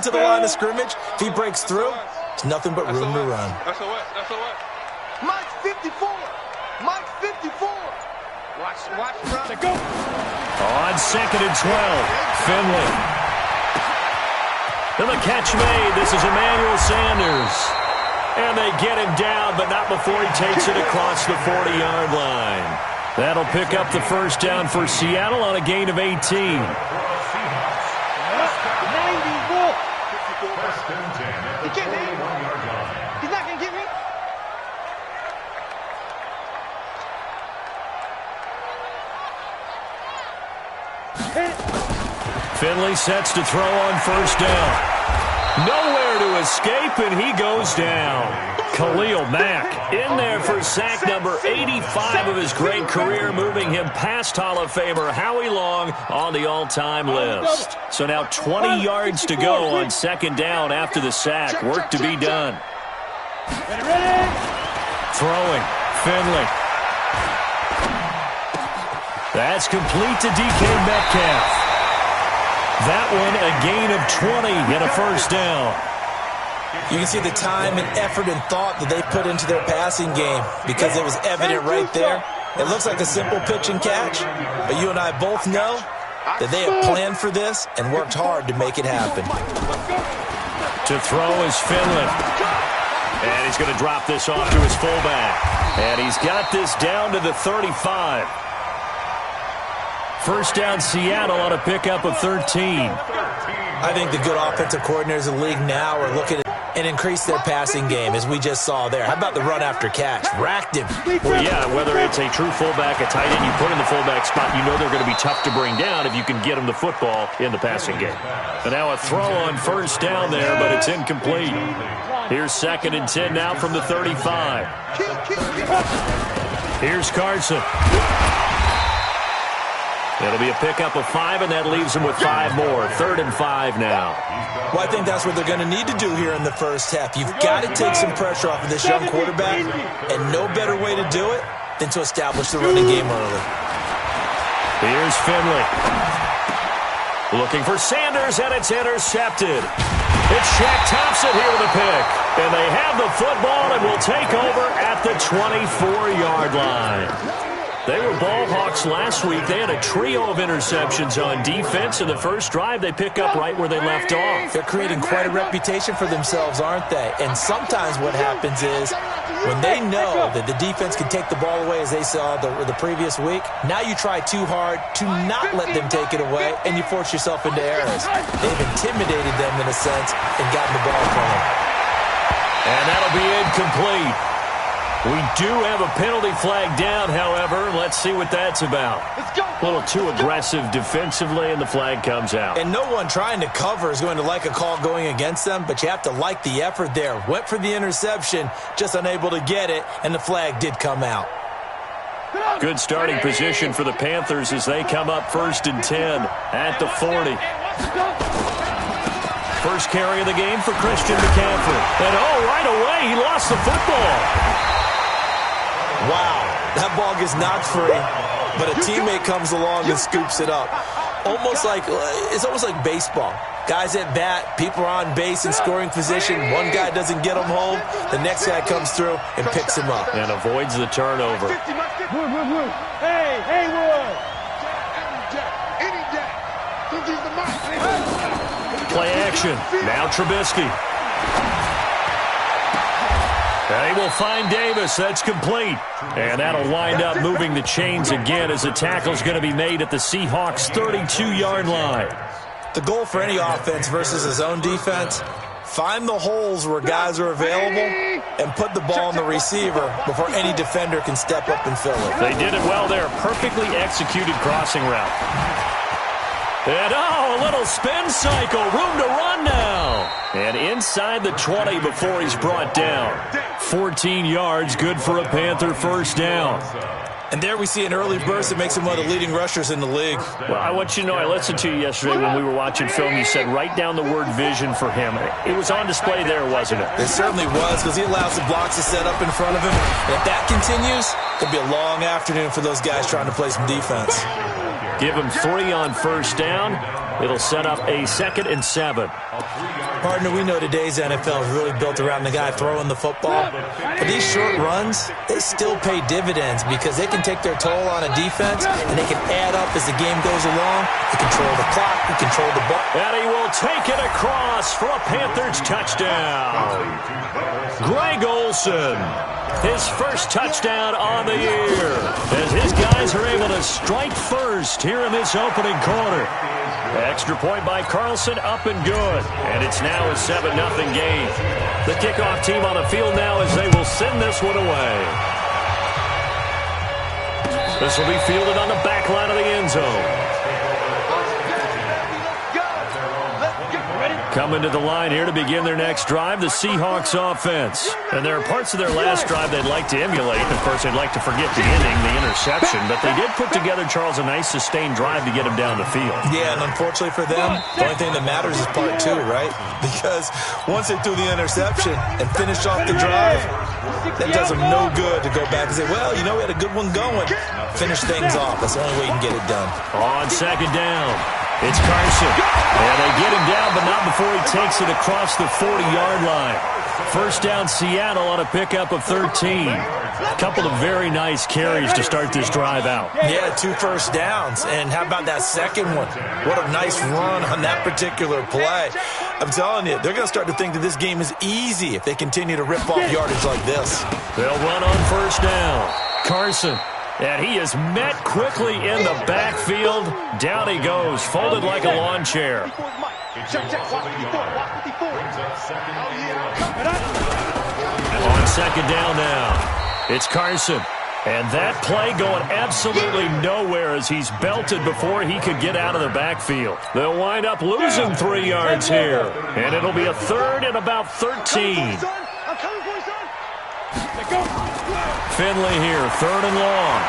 to the line of scrimmage. If he breaks through, it's nothing but room to run. That's a what? That's a what? Mike 54. Mike 54. Watch, run. Go. On 2nd and 12, Finley. And the catch made. This is Emmanuel Sanders. And they get him down, but not before he takes it across the 40-yard line. That'll pick up the first down for Seattle on a gain of 18. 94. He can't hit him. He's not going to get me. Finley sets to throw on first down. Nowhere to escape, and he goes down. Khalil Mack in there for sack number 85 of his great career, moving him past Hall of Famer Howie Long on the all-time list. So now 20 yards to go on 2nd down after the sack. Work to be done. Throwing, Finley. That's complete to DK Metcalf. That one a gain of 20 and a first down. You can see the time and effort and thought that they put into their passing game because it was evident right there. It looks like a simple pitch and catch, but you and I both know that they have planned for this and worked hard to make it happen. To throw is Finley. And he's going to drop this off to his fullback. And he's got this down to the 35. First down, Seattle on a pickup of 13. I think the good offensive coordinators in the league now are looking at and increase their passing game, as we just saw there. How about the run after catch? Racked him. Well, yeah, whether it's a true fullback, a tight end you put in the fullback spot, you know they're going to be tough to bring down if you can get them the football in the passing game. And now a throw on first down there, but it's incomplete. Here's 2nd and 10 now from the 35. Here's Carson. It'll be a pickup of 5, and that leaves him with 5 more. 3rd and 5 now. Well, I think that's what they're going to need to do here in the first half. You've got to take some pressure off of this young quarterback, and no better way to do it than to establish the running game early. Here's Finley. Looking for Sanders, and it's intercepted. It's Shaq Thompson here with a pick. And they have the football and will take over at the 24-yard line. They were ball hawks last week. They had a trio of interceptions on defense. In the first drive, they pick up right where they left off. They're creating quite a reputation for themselves, aren't they? And sometimes what happens is when they know that the defense can take the ball away, as they saw the previous week, now you try too hard to not let them take it away, and you force yourself into errors. They've intimidated them in a sense and gotten the ball from them. And that'll be incomplete. We do have a penalty flag down, however. Let's see what that's about. A little too aggressive defensively, and the flag comes out. And no one trying to cover is going to like a call going against them, but you have to like the effort there. Went for the interception, just unable to get it, and the flag did come out. Good starting position for the Panthers as they come up 1st and 10 at the 40. First carry of the game for Christian McCaffrey. And right away, he lost the football. Wow, that ball gets knocked free, but a teammate comes along and scoops it up. It's almost like baseball. Guys at bat, people are on base in scoring position. One guy doesn't get him home. The next guy comes through and picks him up. And avoids the turnover. Hey, Wood. Play action. Now Trubisky. They will find Davis. That's complete. And that'll wind up moving the chains again as the tackle's going to be made at the Seahawks' 32-yard line. The goal for any offense versus his own defense, find the holes where guys are available and put the ball on the receiver before any defender can step up and fill it. They did it well there. Perfectly executed crossing route. And a little spin cycle. Room to run now. And inside the 20 before he's brought down. 14 yards, good for a Panther first down. And there we see an early burst that makes him one of the leading rushers in the league. Well, I want you to know, I listened to you yesterday when we were watching film. You said write down the word vision for him. It was on display there, wasn't it? It certainly was, because he allows the blocks to set up in front of him. And if that continues, it'll be a long afternoon for those guys trying to play some defense. Give him 3 on first down. It'll set up a 2nd and 7. Partner, we know today's NFL is really built around the guy throwing the football. But these short runs, they still pay dividends because they can take their toll on a defense and they can add up as the game goes along. They control the clock, they control the ball. And he will take it across for a Panthers touchdown. Greg Olsen, his first touchdown on the year, as his guys are able to strike first here in this opening quarter. Extra point by Carlson, up and good. And it's now a 7-0 game. The kickoff team on the field now as they will send this one away. This will be fielded on the back line of the end zone. Coming to the line here to begin their next drive, the Seahawks offense. And there are parts of their last drive they'd like to emulate. Of course, they'd like to forget the ending, the interception. But they did put together, Charles, a nice sustained drive to get him down the field. Yeah, and unfortunately for them, the only thing that matters is part 2, right? Because once they threw the interception and finished off the drive, that does them no good to go back and say, well, you know, we had a good one going. Finish things off. That's the only way you can get it done. On 2nd down, it's Carson. And they get him down, but not before he takes it across the 40-yard line. First down, Seattle on a pickup of 13. A couple of very nice carries to start this drive out. Yeah, 2 first downs. And how about that second one? What a nice run on that particular play. I'm telling you, they're going to start to think that this game is easy if they continue to rip off yardage like this. They'll run on first down. Carson. And he is met quickly in the backfield. Down he goes, folded like a lawn chair. On 2nd down now, it's Carson. And that play going absolutely nowhere as he's belted before he could get out of the backfield. They'll wind up losing 3 yards here. And it'll be a 3rd and about 13. Finley here, 3rd and long.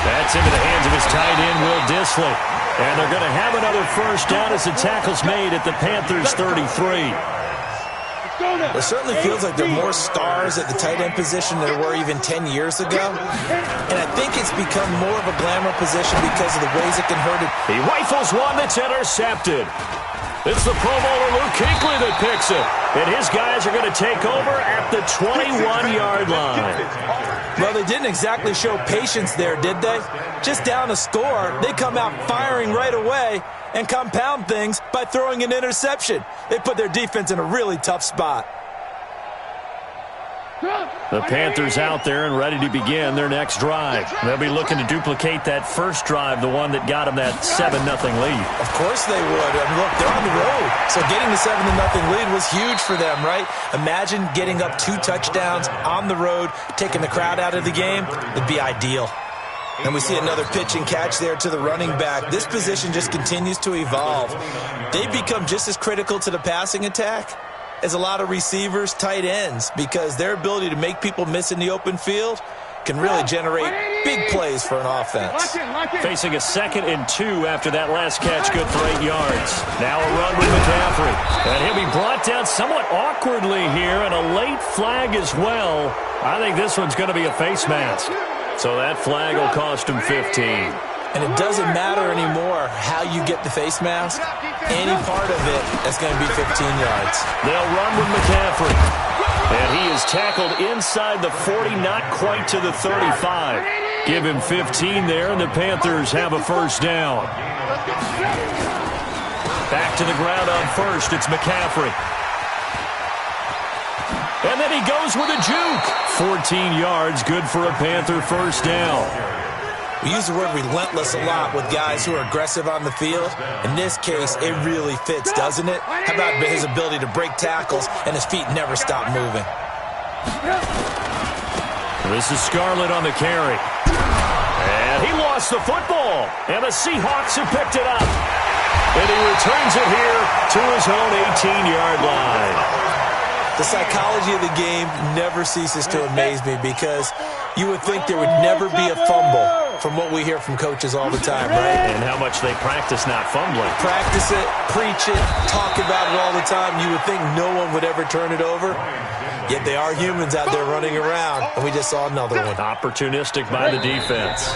That's into the hands of his tight end, Will Dissly. And they're going to have another first down as the tackle's made at the Panthers' 33. It certainly feels like there are more stars at the tight end position than there were even 10 years ago. And I think it's become more of a glamour position because of the ways it can hurt it. He rifles one that's intercepted. It's the Pro Bowler Luke Kuechly that picks it. And his guys are going to take over at the 21-yard line. Well, they didn't exactly show patience there, did they? Just down a score, they come out firing right away and compound things by throwing an interception. They put their defense in a really tough spot. The Panthers out there and ready to begin their next drive. They'll be looking to duplicate that first drive, the one that got them that 7-0 lead. Of course they would. I mean, look, they're on the road. So getting the 7-0 lead was huge for them, right? Imagine getting up 2 touchdowns on the road, taking the crowd out of the game. It'd be ideal. And we see another pitch and catch there to the running back. This position just continues to evolve. They've become just as critical to the passing attack as a lot of receivers, tight ends, because their ability to make people miss in the open field can really generate big plays for an offense. Facing a 2nd and 2 after that last catch, good for 8 yards. Now a run with McCaffrey. And he'll be brought down somewhat awkwardly here, and a late flag as well. I think this one's going to be a face mask. So that flag will cost him 15. And it doesn't matter anymore how you get the face mask. Any part of it is going to be 15 yards. They'll run with McCaffrey. And he is tackled inside the 40, not quite to the 35. Give him 15 there, and the Panthers have a first down. Back to the ground on first, it's McCaffrey. And then he goes with a juke. 14 yards, good for a Panther first down. We use the word relentless a lot with guys who are aggressive on the field. In this case, it really fits, doesn't it? How about his ability to break tackles and his feet never stop moving? This is Scarlett on the carry. And he lost the football. And the Seahawks have picked it up. And he returns it here to his own 18-yard line. The psychology of the game never ceases to amaze me because you would think there would never be a fumble from what we hear from coaches all the time, right? And how much they practice not fumbling. Practice it, preach it, talk about it all the time. You would think no one would ever turn it over. Yet they are humans out there running around, and we just saw another one. Opportunistic by the defense.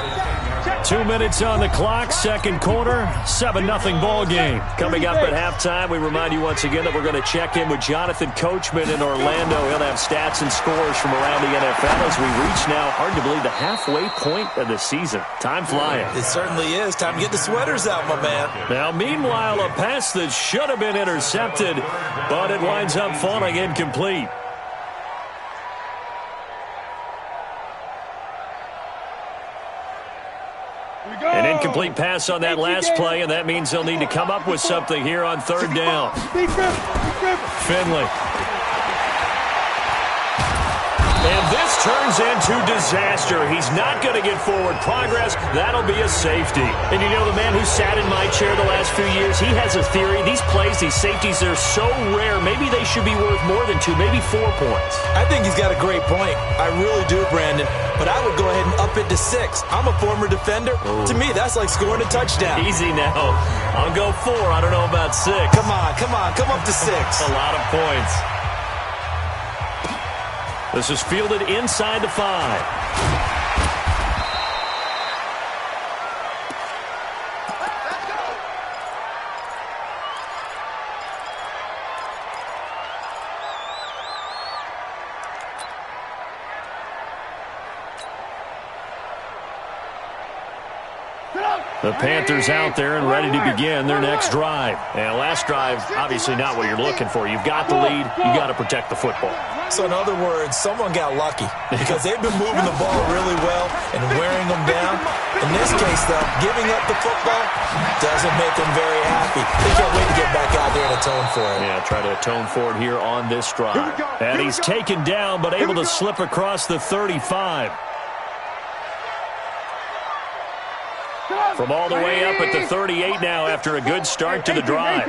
2 minutes on the clock, second quarter, 7-0 ball game. Coming up at halftime, we remind you once again that we're going to check in with Jonathan Coachman in Orlando. He'll have stats and scores from around the NFL as we reach now, hard to believe, the halfway point of the season. Time flying. It certainly is. Time to get the sweaters out, my man. Now, meanwhile, a pass that should have been intercepted, but it winds up falling incomplete. An incomplete pass on that last play, and that means they'll need to come up with something here on third down. Finley. And this turns into disaster. He's not going to get forward progress. That'll be a safety. And you know, the man who sat in my chair the last few years, he has a theory. These plays, these safeties, they're so rare. Maybe they should be worth more than 2, maybe 4 points. I think he's got a great point. I really do, Brandon. But I would go ahead and up it to 6. I'm a former defender. Ooh. To me, that's like scoring a touchdown. Easy now. I'll go 4. I don't know about 6. Come on. Come up to 6. A lot of points. This is fielded inside the 5. The Panthers out there and ready to begin their next drive. And last drive, obviously not what you're looking for. You've got the lead. You've got to protect the football. So in other words, someone got lucky because they've been moving the ball really well and wearing them down. In this case, though, giving up the football doesn't make them very happy. They can't wait to get back out there and atone for it. Yeah, try to atone for it here on this drive. And he's taken down but able to slip across the 35. From all the way up at the 38 now after a good start to the drive.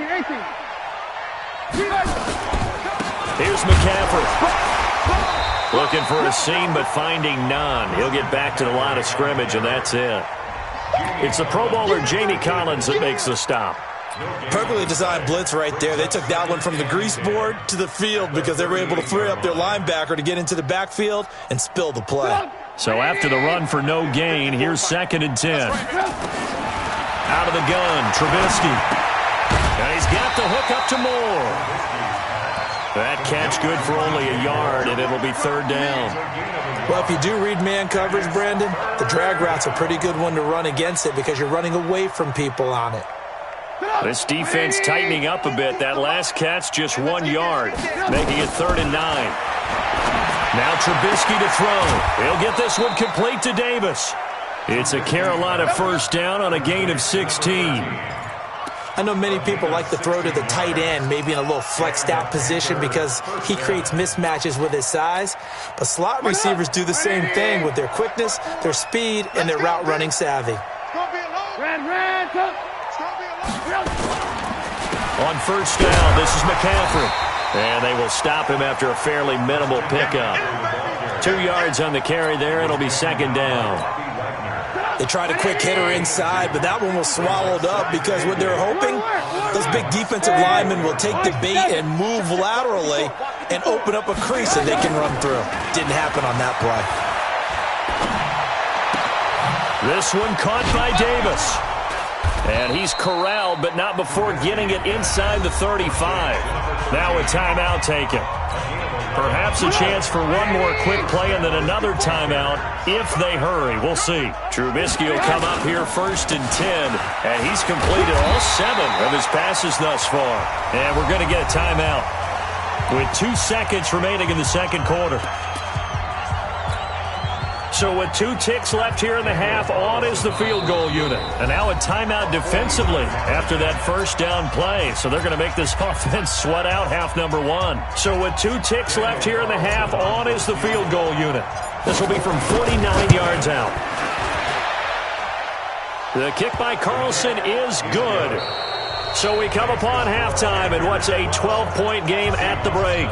Here's McCaffrey. Looking for a seam but finding none. He'll get back to the line of scrimmage, and that's it. It's the Pro Bowler Jamie Collins that makes the stop. Perfectly designed blitz right there. They took that one from the grease board to the field because they were able to free up their linebacker to get into the backfield and spill the play. So after the run for no gain, here's 2nd and 10. Out of the gun, Trubisky. And he's got the hook up to Moore. That catch good for only a yard, and it'll be 3rd down. Well, if you do read man coverage, Brandon, the drag route's a pretty good one to run against it because you're running away from people on it. This defense tightening up a bit. That last catch just 1 yard, making it 3rd and 9. Now Trubisky to throw. He'll get this one complete to Davis. It's a Carolina first down on a gain of 16. I know many people like to throw to the tight end, maybe in a little flexed out position because he creates mismatches with his size. But slot receivers do the same thing with their quickness, their speed, and their route running savvy. On first down, this is McCaffrey. And they will stop him after a fairly minimal pickup. 2 yards on the carry there. It'll be 2nd down. They tried a quick hitter inside, but that one was swallowed up because what they're hoping, those big defensive linemen will take the bait and move laterally and open up a crease that they can run through. Didn't happen on that play. This one caught by Davis. And he's corralled, but not before getting it inside the 35. Now a timeout taken. Perhaps a chance for one more quick play and then another timeout if they hurry. We'll see. Trubisky will come up here 1st and 10, and he's completed all 7 of his passes thus far. And we're going to get a timeout with 2 seconds remaining in the second quarter. So with 2 ticks left here in the half, on is the field goal unit. And now a timeout defensively after that first down play. So they're going to make this offense sweat out half number 1. So with 2 ticks left here in the half, on is the field goal unit. This will be from 49 yards out. The kick by Carlson is good. So we come upon halftime in what's a 12-point game at the break.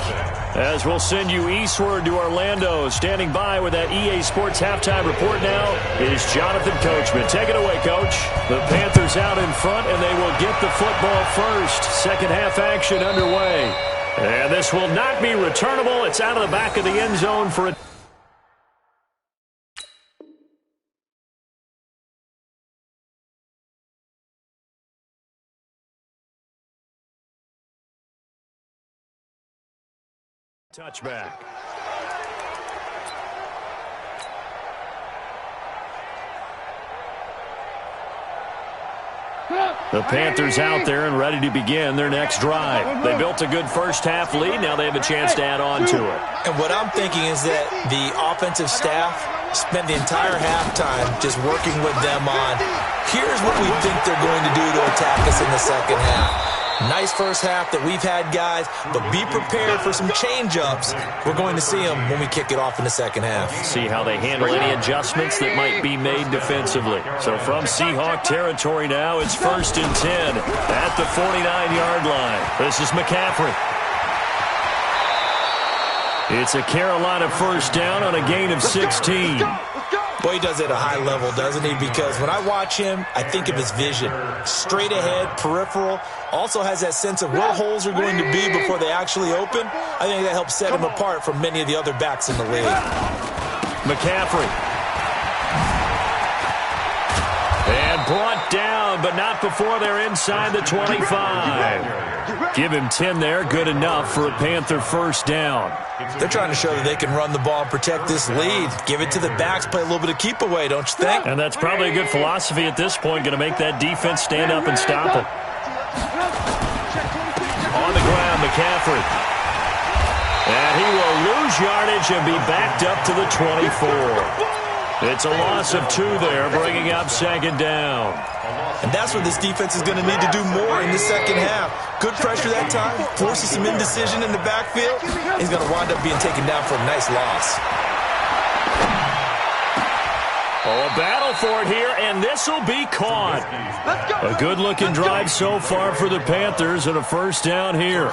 As we'll send you eastward to Orlando. Standing by with that EA Sports halftime report now is Jonathan Coachman. Take it away, Coach. The Panthers out in front, and they will get the football first. Second half action underway. And this will not be returnable. It's out of the back of the end zone for a Touchback. The Panthers out there and ready to begin their next drive. They built a good first-half lead. Now they have a chance to add on to it. And what I'm thinking is that the offensive staff spent the entire halftime just working with them on, here's what we think they're going to do to attack us in the second half. Nice first half that we've had, guys, but be prepared for some change-ups. We're going to see them when we kick it off in the second half. See how they handle any adjustments that might be made defensively. So from Seahawk territory now, it's 1st and 10 at the 49-yard line. This is McCaffrey. It's a Carolina first down on a gain of 16. Boy, he does it at a high level, doesn't he? Because when I watch him, I think of his vision. Straight ahead, peripheral. Also has that sense of where holes are going to be before they actually open. I think that helps set him apart from many of the other backs in the league. McCaffrey. And brought down, but not before they're inside the 25. Give him 10 there. Good enough for a Panther first down. They're trying to show that they can run the ball and protect this lead. Give it to the backs, play a little bit of keep away, don't you think? And that's probably a good philosophy at this point, going to make that defense stand up and stop them. On the ground, McCaffrey. And he will lose yardage and be backed up to the 24. It's a loss of 2 there, bringing up second down. And that's what this defense is going to need to do more in the second half. Good pressure that time, forces some indecision in the backfield. He's going to wind up being taken down for a nice loss. Oh, a battle for it here, and this will be caught. A good-looking drive so far for the Panthers and a first down here.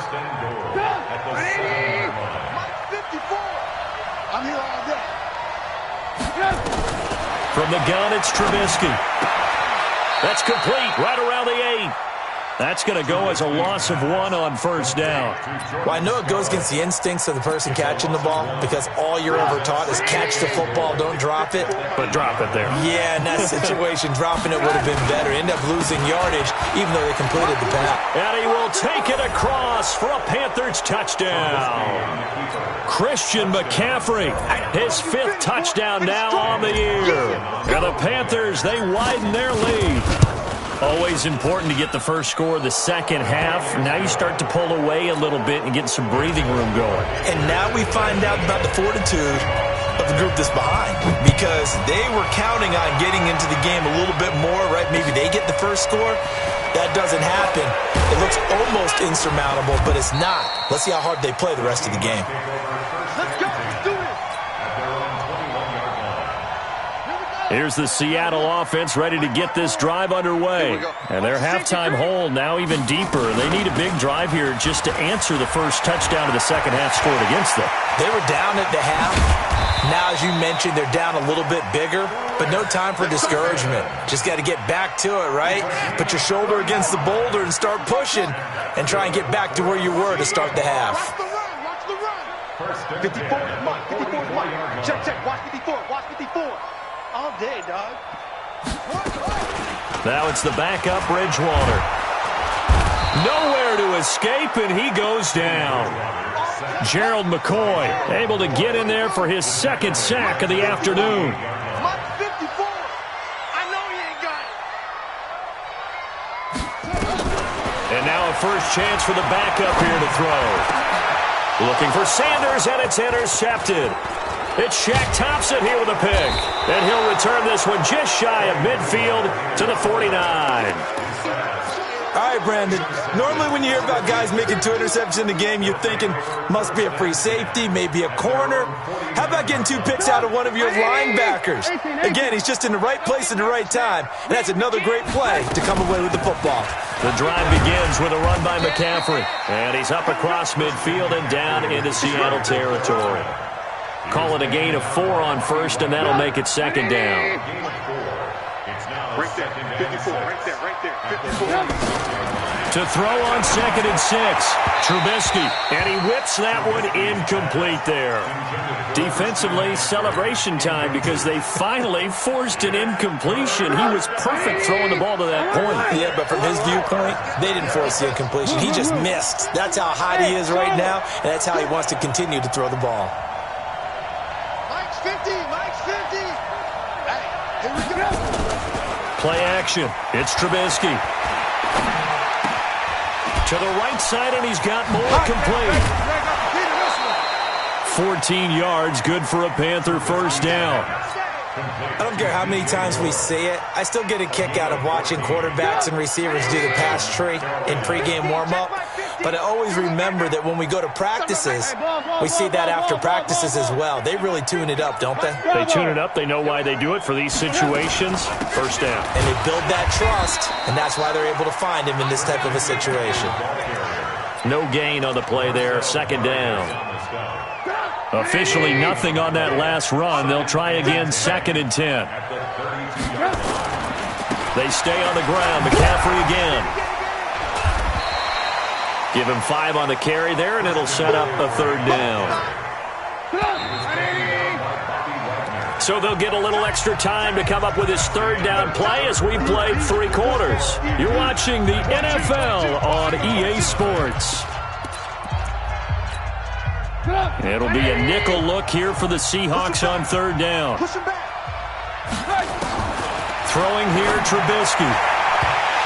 From the gun, it's Trubisky. That's complete right around the 8. That's going to go as a loss of 1 on first down. Well, I know it goes against the instincts of the person catching the ball because all you're ever taught is catch the football, don't drop it. But drop it there. Yeah, in that situation, dropping it would have been better. End up losing yardage, even though they completed the pass. And he will take it across for a Panthers touchdown. Christian McCaffrey, his 5th touchdown now on the year. And the Panthers, they widen their lead. Always important to get the first score of the second half. Now you start to pull away a little bit and get some breathing room going. And now we find out about the fortitude of the group that's behind because they were counting on getting into the game a little bit more, right? Maybe they get the first score. That doesn't happen. It looks almost insurmountable, but it's not. Let's see how hard they play the rest of the game. Let's go. Let's do it. Here's the Seattle offense ready to get this drive underway. And their halftime hole now even deeper. They need a big drive here just to answer the first touchdown of the second half scored against them. They were down at the half. Now, as you mentioned, they're down a little bit bigger, but no time for discouragement. Just got to get back to it, right? Put your shoulder against the boulder and start pushing and try and get back to where you were to start the half. Watch the run. 54, Mike. 54, Mike. Check, check. Watch 54. Watch 54. All day, dog. Now it's the backup Bridgewater. Nowhere to escape, and he goes down. Gerald McCoy able to get in there for his 2nd sack of the afternoon. Mike 54. I know he ain't got it. And now a first chance for the backup here to throw. Looking for Sanders, and it's intercepted. It's Shaq Thompson here with a pick. And he'll return this one just shy of midfield to the 49. All right, Brandon. Normally when you hear about guys making 2 interceptions in the game, you're thinking must be a free safety, maybe a corner. How about getting 2 picks out of one of your linebackers? Again, he's just in the right place at the right time. And that's another great play to come away with the football. The drive begins with a run by McCaffrey. And he's up across midfield and down into Seattle territory. Call it a gain of 4 on first, and that'll make it second down. Right there, 54, right there, 54. To throw on 2nd and 6. Trubisky. And he whips that one incomplete there. Defensively, celebration time because they finally forced an incompletion. He was perfect throwing the ball to that point. Yeah, but from his viewpoint, they didn't force the incompletion. He just missed. That's how hot he is right now, and that's how he wants to continue to throw the ball. Mike's 50. Mike's 50. Hey, here we go. Play action. It's Trubisky. To the right side, and he's got more complete. 14 yards, good for a Panther first down. I don't care how many times we see it. I still get a kick out of watching quarterbacks and receivers do the pass tree in pregame warm-up. But I always remember that when we go to practices, we see that after practices as well. They really tune it up, don't they? They tune it up. They know why they do it for these situations. First down. And they build that trust, and that's why they're able to find him in this type of a situation. No gain on the play there. Second down. Officially nothing on that last run. They'll try again, 2nd and 10. They stay on the ground. McCaffrey again. Give him 5 on the carry there, and it'll set up a 3rd down. So they'll get a little extra time to come up with his 3rd down play as we played 3 quarters. You're watching the NFL on EA Sports. It'll be a nickel look here for the Seahawks on 3rd down. Throwing here, Trubisky.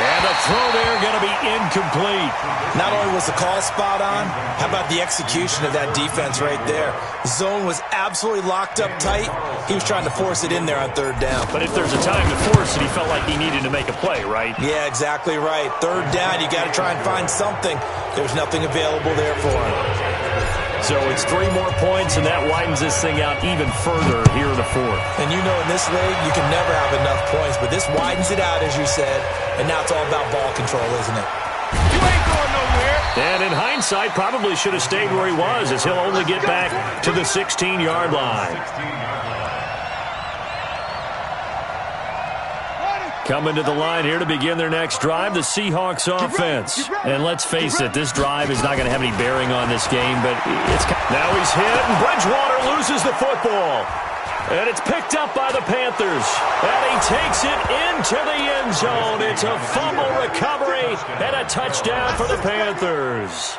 And the throw there going to be incomplete. Not only was the call spot on, how about the execution of that defense right there? Zone was absolutely locked up tight. He was trying to force it in there on 3rd down. But if there's a time to force it, he felt like he needed to make a play, right? Yeah, exactly right. 3rd down, you got to try and find something. There's nothing available there for him. So it's 3 more points, and that widens this thing out even further here in the 4th. And you know in this league, you can never have enough points, but this widens it out, as you said, and now it's all about ball control, isn't it? You ain't going nowhere. And in hindsight, probably should have stayed where he was, as he'll only get back to the 16-yard line. Coming to the line here to begin their next drive, the Seahawks offense. And let's face it, this drive is not going to have any bearing on this game, but it's... Now he's hit, and Bridgewater loses the football. And it's picked up by the Panthers. And he takes it into the end zone. It's a fumble recovery and a touchdown for the Panthers.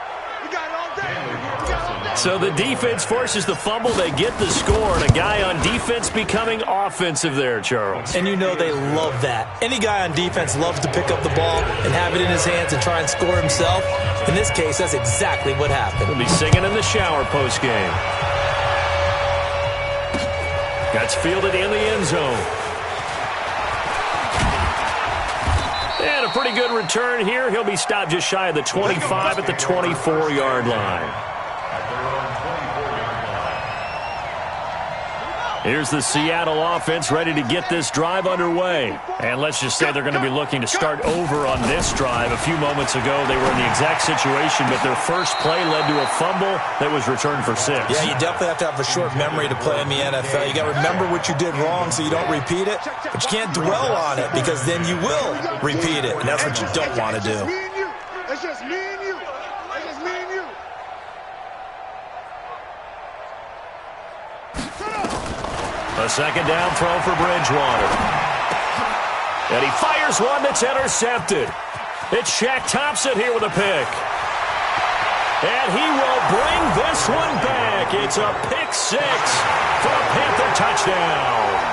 So the defense forces the fumble. They get the score, and a guy on defense becoming offensive there, Charles. And you know they love that. Any guy on defense loves to pick up the ball and have it in his hands and try and score himself. In this case, that's exactly what happened. He'll be singing in the shower postgame. Gets fielded in the end zone. And a pretty good return here. He'll be stopped just shy of the 25 at the 24-yard line. Here's the Seattle offense ready to get this drive underway. And let's just say they're going to be looking to start over on this drive. A few moments ago, they were in the exact situation, but their first play led to a fumble that was returned for 6. Yeah, you definitely have to have a short memory to play in the NFL. You got to remember what you did wrong so you don't repeat it, but you can't dwell on it because then you will repeat it, and that's what you don't want to do. It's just me and you. It's just me and you. A second down throw for Bridgewater. And he fires one that's intercepted. It's Shaq Thompson here with a pick. And he will bring this one back. It's a pick 6 for a Panther touchdown.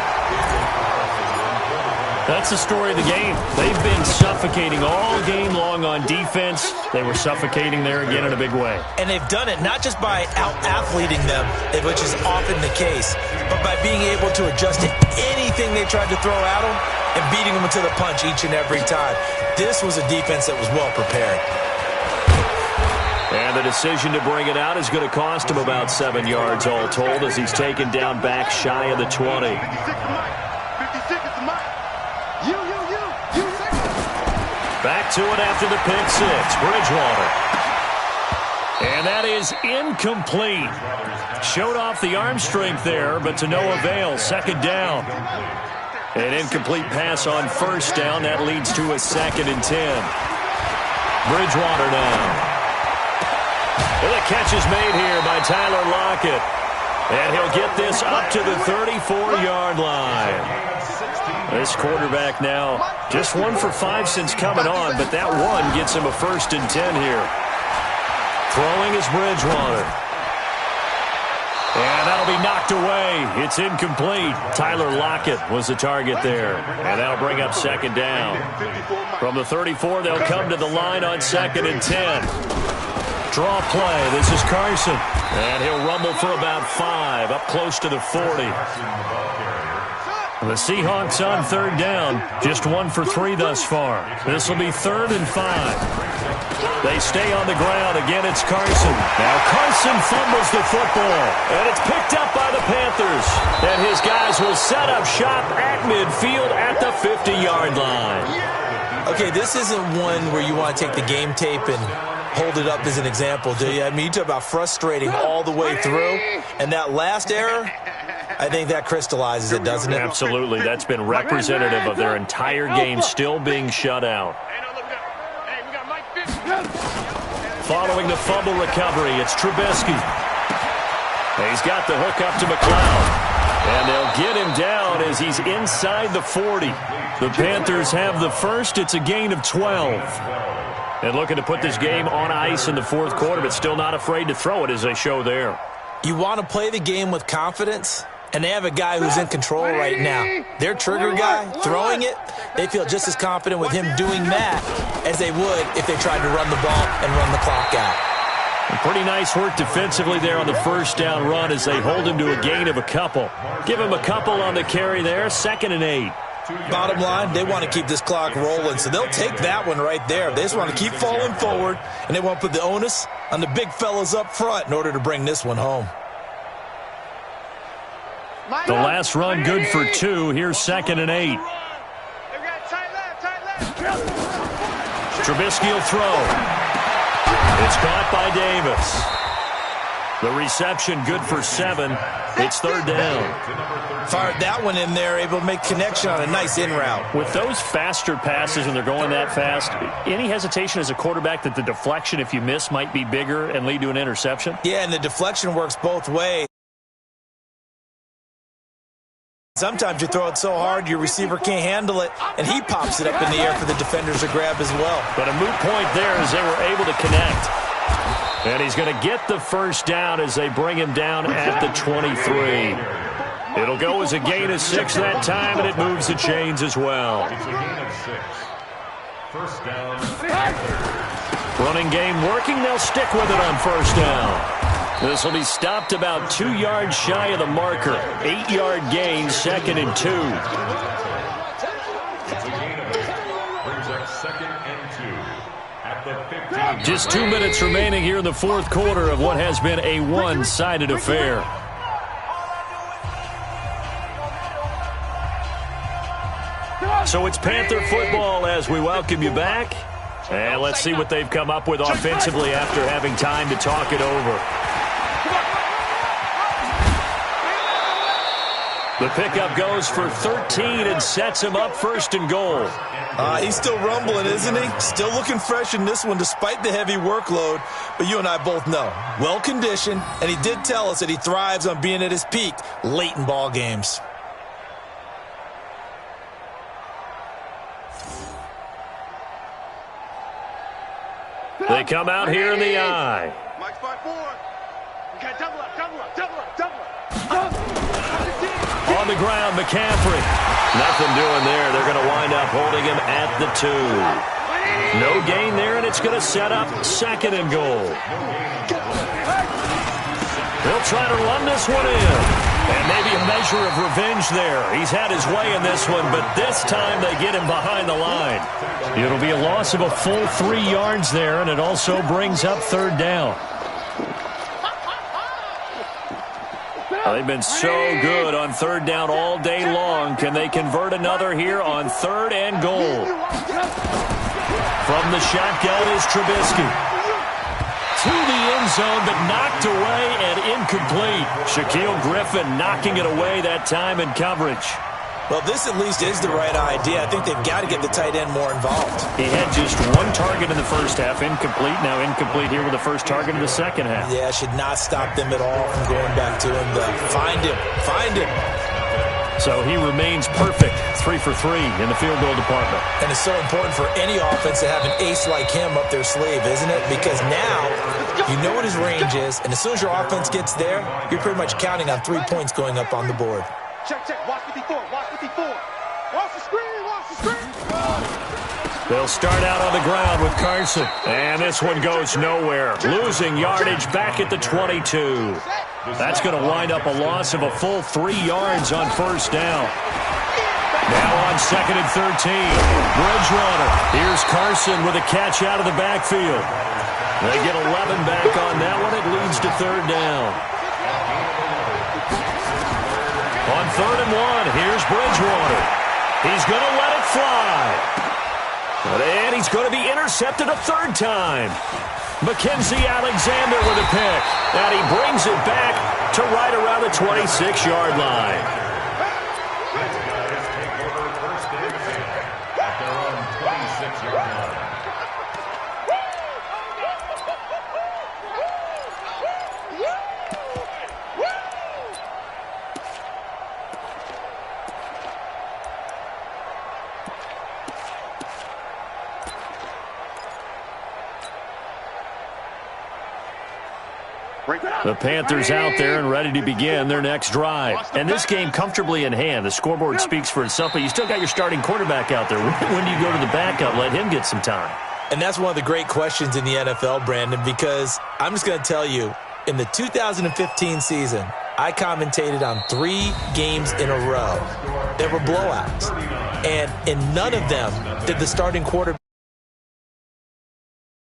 That's the story of the game. They've been suffocating all game long on defense. They were suffocating there again in a big way. And they've done it not just by out-athleting them, which is often the case, but by being able to adjust to anything they tried to throw at them and beating them to the punch each and every time. This was a defense that was well prepared. And the decision to bring it out is going to cost him about 7 yards all told as he's taken down back shy of the 20. 56 is mine. You. Back to it after the pick 6. Bridgewater. And that is incomplete. Showed off the arm strength there, but to no avail. Second down. An incomplete pass on first down. That leads to a 2nd and 10. Bridgewater now. And the catch is made here by Tyler Lockett. And he'll get this up to the 34-yard line. This quarterback now just 1 for 5 since coming on, but that one gets him a 1st and 10 here. Throwing is Bridgewater. And that'll be knocked away. It's incomplete. Tyler Lockett was the target there. And that'll bring up 2nd down. From the 34, they'll come to the line on 2nd and 10. Draw play. This is Carson. And he'll rumble for about 5, up close to the 40. The Seahawks on 3rd down. Just 1 for 3 thus far. This will be 3rd and 5. They stay on the ground. Again, it's Carson. Now Carson fumbles the football. And it's picked up by the Panthers. And his guys will set up shop at midfield at the 50-yard line. Okay, this isn't one where you want to take the game tape and hold it up as an example, do you? I mean, you talk about frustrating all the way through. And that last error, I think that crystallizes it, doesn't it? Absolutely. That's been representative of their entire game still being shut out. Following the fumble recovery, it's Trubisky. He's got the hook up to McLeod. And they'll get him down as he's inside the 40. The Panthers have the first. It's a gain of 12. And looking to put this game on ice in the 4th quarter, but still not afraid to throw it as they show there. You want to play the game with confidence, and they have a guy who's in control right now. Their trigger guy, throwing it, they feel just as confident with him doing that as they would if they tried to run the ball and run the clock out. And pretty nice work defensively there on the 1st down run as they hold him to a gain of a couple. Give him a couple on the carry there, 2nd and 8. Bottom line, they want to keep this clock rolling, so they'll take that one right there. They just want to keep falling forward, and they want to put the onus on the big fellas up front in order to bring this one home. The last run good for 2. Here's 2nd and 8. Trubisky will throw. It's caught by Davis. The reception good for 7. It's 3rd down. Fired that one in there, able to make connection on a nice in route. With those faster passes when they're going that fast, any hesitation as a quarterback that the deflection, if you miss, might be bigger and lead to an interception? Yeah, and the deflection works both ways. Sometimes you throw it so hard your receiver can't handle it, and he pops it up in the air for the defenders to grab as well. But a moot point there as they were able to connect. And he's going to get the 1st down as they bring him down at the 23. It'll go as a gain of 6 that time, and it moves the chains as well. Running game working. They'll stick with it on 1st down. This will be stopped about 2 yards shy of the marker. 8-yard gain, 2nd and 2. Just 2 minutes remaining here in the 4th quarter of what has been a one-sided affair. So it's Panther football as we welcome you back. And let's see what they've come up with offensively after having time to talk it over. The pickup goes for 13 and sets him up 1st and goal. He's still rumbling, isn't he? Still looking fresh in this one despite the heavy workload. But you and I both know, well-conditioned, and he did tell us that he thrives on being at his peak late in ball games. They come out here in the eye. Mike spot 4. You got double up, double up, double up, double up. On the ground, McCaffrey. Nothing doing there. They're going to wind up holding him at the 2. No gain there, and it's going to set up 2nd and goal. They'll try to run this one in. And maybe a measure of revenge there. He's had his way in this one, but this time they get him behind the line. It'll be a loss of a full 3 yards there, and it also brings up 3rd down. They've been so good on 3rd down all day long. Can they convert another here on 3rd and goal? From the shotgun is Trubisky. To the end zone, but knocked away and incomplete. Shaquille Griffin knocking it away that time in coverage. Well, this at least is the right idea. I think they've got to get the tight end more involved. He had just one target in the first half, incomplete. Now incomplete here with the first target in the second half. Yeah, should not stop them at all from going back to him. Find him. Find him. So he remains perfect, 3 for 3 in the field goal department. And it's so important for any offense to have an ace like him up their sleeve, isn't it? Because now you know what his range is, and as soon as your offense gets there, you're pretty much counting on 3 points going up on the board. Check, check. Watch 54. Watch 54. Watch the screen. Watch the screen. They'll start out on the ground with Carson. And this one goes nowhere. Losing yardage back at the 22. That's going to wind up a loss of a full 3 yards on first down. Now on 2nd and 13. Bridgewater. Here's Carson with a catch out of the backfield. They get 11 back on that one. It leads to 3rd down. On 3rd and 1, here's Bridgewater. He's going to let it fly. And he's going to be intercepted a 3rd time. Mackenzie Alexander with a pick. And he brings it back to right around the 26-yard line. The Panthers out there and ready to begin their next drive. And this game comfortably in hand. The scoreboard speaks for itself, but you still got your starting quarterback out there. When do you go to the backup? Let him get some time. And that's one of the great questions in the NFL, Brandon, because I'm just going to tell you, in the 2015 season, I commentated on 3 games in a row. There were blowouts. And in none of them did the starting quarterback